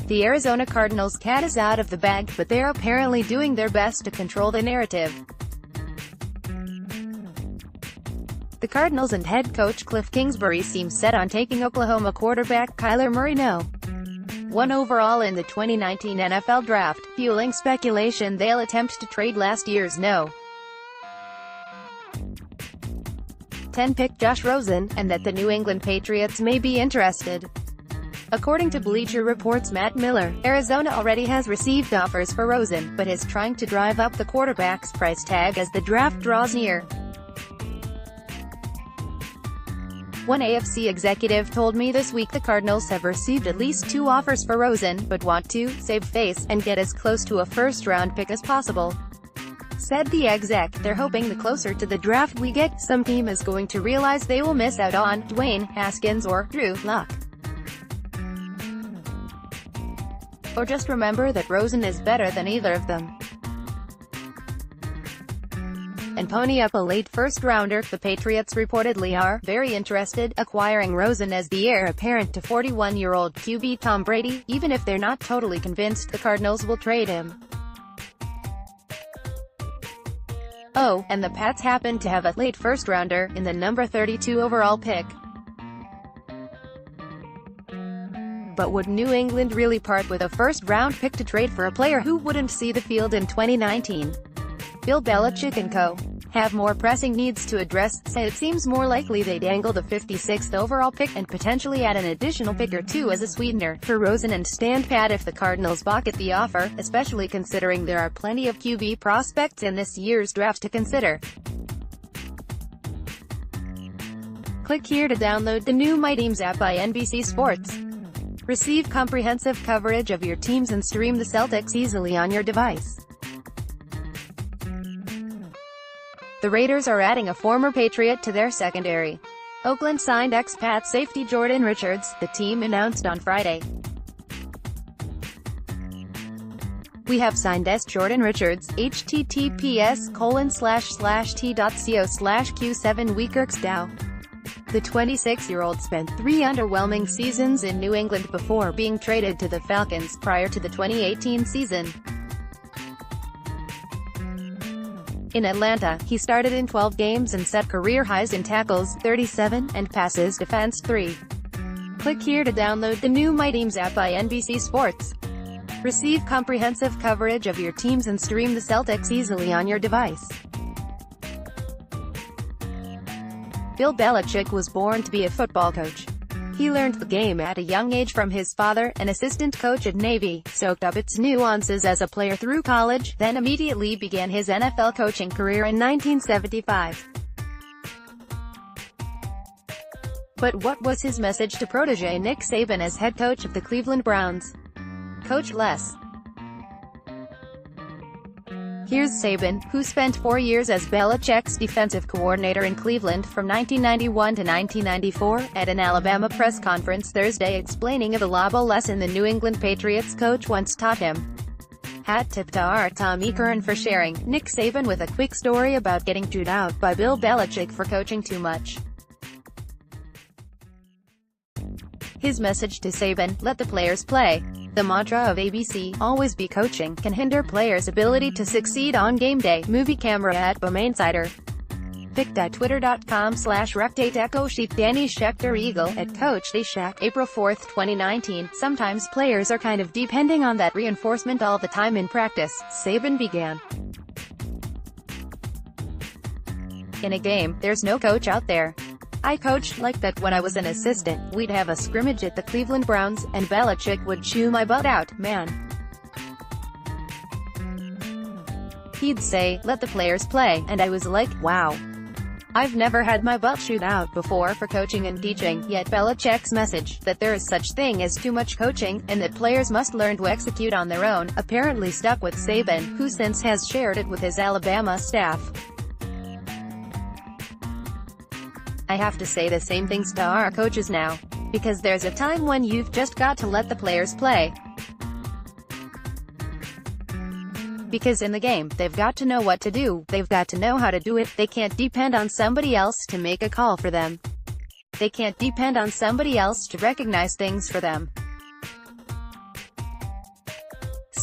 The Arizona Cardinals' cat is out of the bag, but they're apparently doing their best to control the narrative. The Cardinals and head coach Kliff Kingsbury seem set on taking Oklahoma quarterback Kyler Murray No. 1 overall in the 2019 NFL Draft, fueling speculation they'll attempt to trade last year's No. 10 pick Josh Rosen, and that the New England Patriots may be interested. According to Bleacher reports Matt Miller, Arizona already has received offers for Rosen, but is trying to drive up the quarterback's price tag as the draft draws near. One AFC executive told me this week the Cardinals have received at least 2 offers for Rosen, but want to save face and get as close to a first-round pick as possible. Said the exec, they're hoping the closer to the draft we get, some team is going to realize they will miss out on Dwayne Haskins or Drew Lock. Or just remember that Rosen is better than either of them. And pony up a late first-rounder. The Patriots reportedly are very interested, acquiring Rosen as the heir apparent to 41-year-old QB Tom Brady. Even if they're not totally convinced, the Cardinals will trade him. Oh, and the Pats happen to have a late first-rounder, in the number 32 overall pick. But would New England really part with a first-round pick to trade for a player who wouldn't see the field in 2019? Bill Belichick and co. have more pressing needs to address, so it seems more likely they'd angle the 56th overall pick, and potentially add an additional pick or 2 as a sweetener for Rosen and stand pat if the Cardinals balk at the offer, especially considering there are plenty of QB prospects in this year's draft to consider. Click here to download the new My Teams app by NBC Sports. Receive comprehensive coverage of your teams and stream the Celtics easily on your device. The Raiders are adding a former Patriot to their secondary. Oakland signed ex-Pat safety Jordan Richards, the team announced on Friday. We have signed Jordan Richards, https://t.co/Q7weekirksdow. The 26-year-old spent 3 underwhelming seasons in New England before being traded to the Falcons prior to the 2018 season. In Atlanta, he started in 12 games and set career highs in tackles, 37, and passes defense, 3. Click here to download the new My Teams app by NBC Sports. Receive comprehensive coverage of your teams and stream the Celtics easily on your device. Bill Belichick was born to be a football coach. He learned the game at a young age from his father, an assistant coach at Navy, soaked up its nuances as a player through college, then immediately began his NFL coaching career in 1975. But what was his message to protege Nick Saban as head coach of the Cleveland Browns? Coach less. Here's Saban, who spent 4 years as Belichick's defensive coordinator in Cleveland from 1991 to 1994, at an Alabama press conference Thursday explaining a valuable lesson the New England Patriots coach once taught him. Hat tip to our Tommy Curran for sharing. Nick Saban with a quick story about getting chewed out by Bill Belichick for coaching too much. His message to Saban, let the players play. The mantra of ABC, always be coaching, can hinder players' ability to succeed on game day. Movie camera at BoomInsider. Pic.twitter.com/RepDateEchoSheep Danny Schechter Eagle, at Coach Shaq, April 4, 2019. Sometimes players are kind of depending on that reinforcement all the time in practice, Saban began. In a game, there's no coach out there. I coached like that when I was an assistant. We'd have a scrimmage at the Cleveland Browns, and Belichick would chew my butt out, man. He'd say, let the players play, and I was like, wow. I've never had my butt chewed out before for coaching and teaching, yet Belichick's message, that there is such thing as too much coaching, and that players must learn to execute on their own, apparently stuck with Saban, who since has shared it with his Alabama staff. I have to say the same things to our coaches now. Because there's a time when you've just got to let the players play. Because in the game, they've got to know what to do, they've got to know how to do it, they can't depend on somebody else to make a call for them. They can't depend on somebody else to recognize things for them.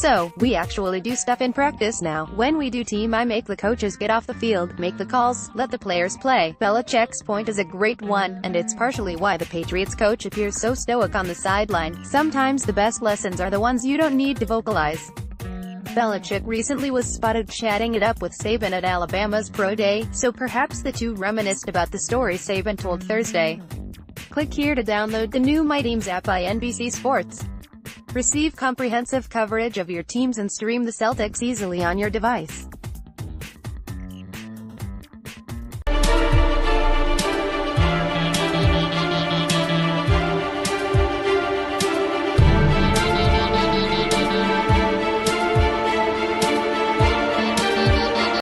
So, we actually do stuff in practice now. When we do team, I make the coaches get off the field, make the calls, let the players play. Belichick's point is a great one, and it's partially why the Patriots coach appears so stoic on the sideline. Sometimes the best lessons are the ones you don't need to vocalize. Belichick recently was spotted chatting it up with Saban at Alabama's Pro Day, so perhaps the two reminisced about the story Saban told Thursday. Click here to download the new My Teams app by NBC Sports. Receive comprehensive coverage of your teams and stream the Celtics easily on your device.